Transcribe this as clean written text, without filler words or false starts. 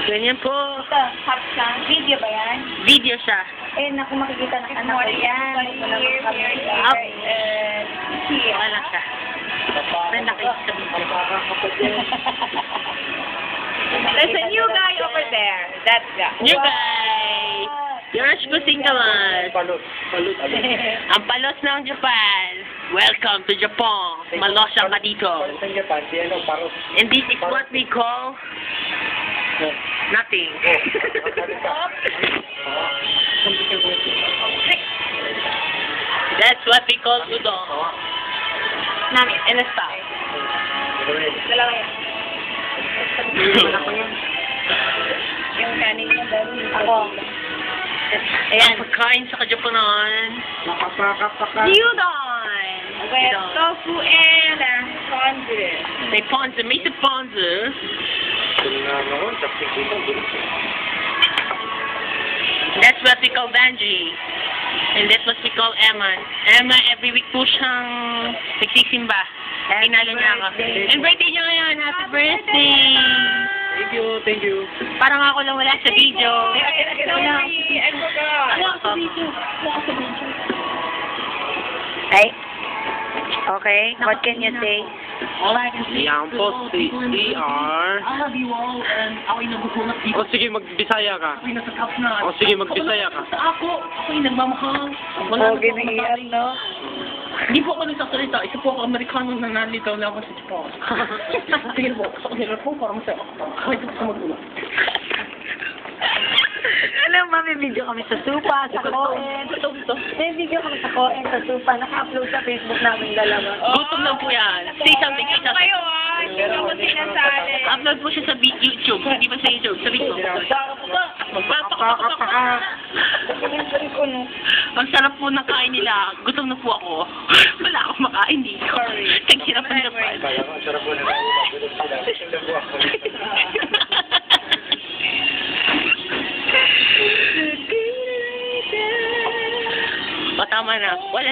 Ganyan po. Ito, caption. Video ba yan? Video siya. Eh, naku, makikita ng anak ko yan. Wala Up. Here. Wala siya. May nakita sa video. There's a new guy over there. That guy. New guy! Yosh Kusing naman. Ang palos ng Japan. Welcome to Japan. Malosya ka dito. And this is what we call nothing. That's what we call udon. Nami, In a style. dalawa yan. Ako yan. Yung kanin mo dali. Ako. Ayan, pagkain sa Kajapanan. Gyudon! With tofu and ponzu. May ponzu. May sa ponzu. That's what we call Banji. And that's what we call Emma. Emma, every week po siyang nagsisimba. Inalo niya ako. And birthday niya ngayon. Happy birthday! Thank you. Parang ako lang wala sa video. Sorry, I forgot. Wala ako sa video. Ay. Okay, what can you say? All I can say Yan po si CR. I love you all and ako'y nagugulat dito. O sige, magbisaya ka. Ako'y nasa top na. O sige, magbisaya ka. Ako'y nagmamahal. Okay, naiiyak, no? Hindi po ako nagsasalita. Isa po ako Amerikano na nalitaw lang ako sa Japan. Sige po, sa kanila po, parang masaya ako. Kahit ako sa magulat. Alam mo, may video kami sa Supa, sa Koen. May video kami sa Koen, sa Supa. Naka-upload sa Facebook namin dalawa. Gutom lang po yan. Say something, say something. Kayo, hindi ko sinasali. Upload po siya sa YouTube. Hindi pa sa YouTube. Sa Facebook. Ang sarap po ng kain nila. Gutom na po ako. Wala akong makain dito. Sorry. Thank you na po na Patama na. Wala